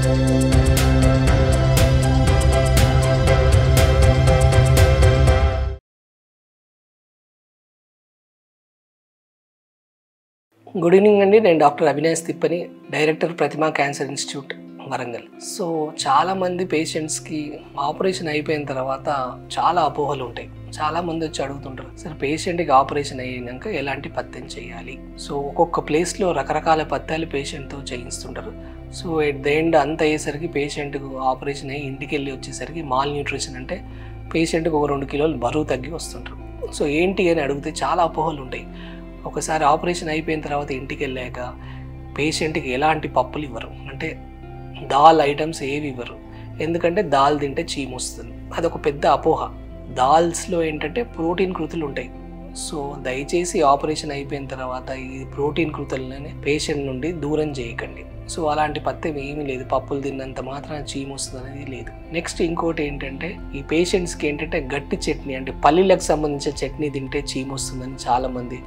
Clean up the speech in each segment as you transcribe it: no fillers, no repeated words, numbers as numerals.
Good evening అండి. నేను doctor Avinash తిప్పని, director ప్రతిమా cancer institute Warangal. So చాలామంది పేషెంట్స్కి ఆపరేషన్ అయిపోయిన తర్వాత చాలా అపోహలు ఉంటాయి. చాలామంది వచ్చి అడుగుతుంటారు, సార్ పేషెంట్కి ఆపరేషన్ అయినాక ఎలాంటి పథ్యం చేయాలి? సో ఒక్కొక్క ప్లేస్లో రకరకాల పథ్యాలు పేషెంట్తో చేయిస్తుంటారు. సో ఎట్ ద ఎండ్ అంత అయ్యేసరికి పేషెంట్కు ఆపరేషన్ అయ్యి ఇంటికి వెళ్ళి వచ్చేసరికి మాల్ న్యూట్రిషన్ అంటే పేషెంట్కి ఒక 2 కిలోలు బరువు తగ్గి వస్తుంటారు. సో ఏంటి అని అడిగితే చాలా అపోహలు ఉంటాయి. ఒకసారి ఆపరేషన్ అయిపోయిన తర్వాత ఇంటికి వెళ్ళాక పేషెంట్కి ఎలాంటి పప్పులు ఇవ్వరు, అంటే దాల్ ఐటమ్స్ ఏవి ఇవ్వరు. ఎందుకంటే దాల్ తింటే చీము వస్తుంది. అదొక పెద్ద అపోహ. దాల్స్లో ఏంటంటే ప్రోటీన్ కృతులు ఉంటాయి. సో దయచేసి ఆపరేషన్ అయిపోయిన తర్వాత ఈ ప్రోటీన్ కృతులని పేషెంట్ నుండి దూరం చేయకండి. సో అలాంటి పథ్యం ఏమీ లేదు, పప్పులు తిన్నంత మాత్రం చీము వస్తుంది అనేది లేదు. నెక్స్ట్ ఇంకోటి ఏంటంటే ఈ పేషెంట్స్కి ఏంటంటే గట్టి చట్నీ అంటే పల్లీలకు సంబంధించిన చట్నీ తింటే చీము వస్తుందని చాలామంది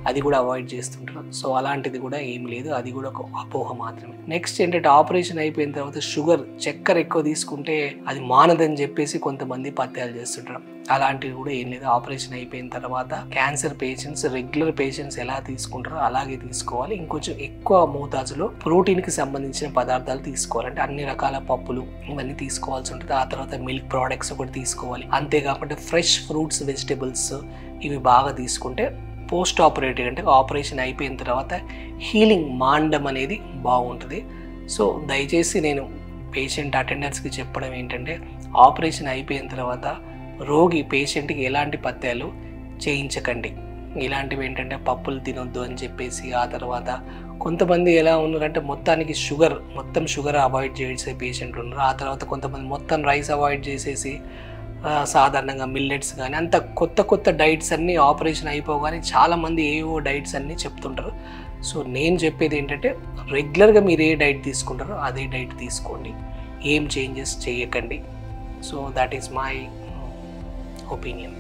అది కూడా అవాయిడ్ చేస్తుంటారు. సో అలాంటిది కూడా ఏం లేదు, అది కూడా ఒక అపోహ మాత్రమే. నెక్స్ట్ ఏంటంటే ఆపరేషన్ అయిపోయిన తర్వాత చక్కెర ఎక్కువ తీసుకుంటే అది మానదని చెప్పేసి కొంతమంది పథ్యాలు చేస్తుంటారు. అలాంటివి కూడా ఏం లేదు. ఆపరేషన్ అయిపోయిన తర్వాత క్యాన్సర్ పేషెంట్స్ రెగ్యులర్ పేషెంట్స్ ఎలా తీసుకుంటారో అలాగే తీసుకోవాలి. ఇంకొంచెం ఎక్కువ మోతాజులో ప్రోటీన్కి సంబంధించిన పదార్థాలు తీసుకోవాలి. అంటే అన్ని రకాల పప్పులు ఇవన్నీ తీసుకోవాల్సి ఉంటుంది. ఆ తర్వాత మిల్క్ ప్రోడక్ట్స్ ఒకటి తీసుకోవాలి. అంతేకాకుండా ఫ్రెష్ ఫ్రూట్స్, వెజిటబుల్స్ ఇవి బాగా తీసుకుంటే పోస్ట్ ఆపరేటివ్ అంటే ఆపరేషన్ అయిపోయిన తర్వాత హీలింగ్ మాండం అనేది బాగుంటుంది. సో దయచేసి నేను పేషెంట్ అటెండర్స్కి చెప్పడం ఏంటంటే ఆపరేషన్ అయిపోయిన తర్వాత రోగి పేషెంట్కి ఎలాంటి పథ్యాలు చేయించకండి. ఇలాంటివి ఏంటంటే పప్పులు తినొద్దు అని చెప్పేసి, ఆ తర్వాత కొంతమంది ఎలా ఉన్నారంటే మొత్తం షుగర్ అవాయిడ్ చేసే పేషెంట్ ఉన్నారు. ఆ తర్వాత కొంతమంది మొత్తం రైస్ అవాయిడ్ చేసేసి సాధారణంగా మిల్లెట్స్ కానీ అంత కొత్త డైట్స్ అన్నీ ఆపరేషన్ అయిపోగానే చాలామంది ఏవో డైట్స్ అన్నీ చెప్తుంటారు. సో నేను చెప్పేది ఏంటంటే రెగ్యులర్గా మీరు ఏ డైట్ తీసుకుంటారో అదే డైట్ తీసుకోండి, ఏం చేంజెస్ చేయకండి. So that is my opinion.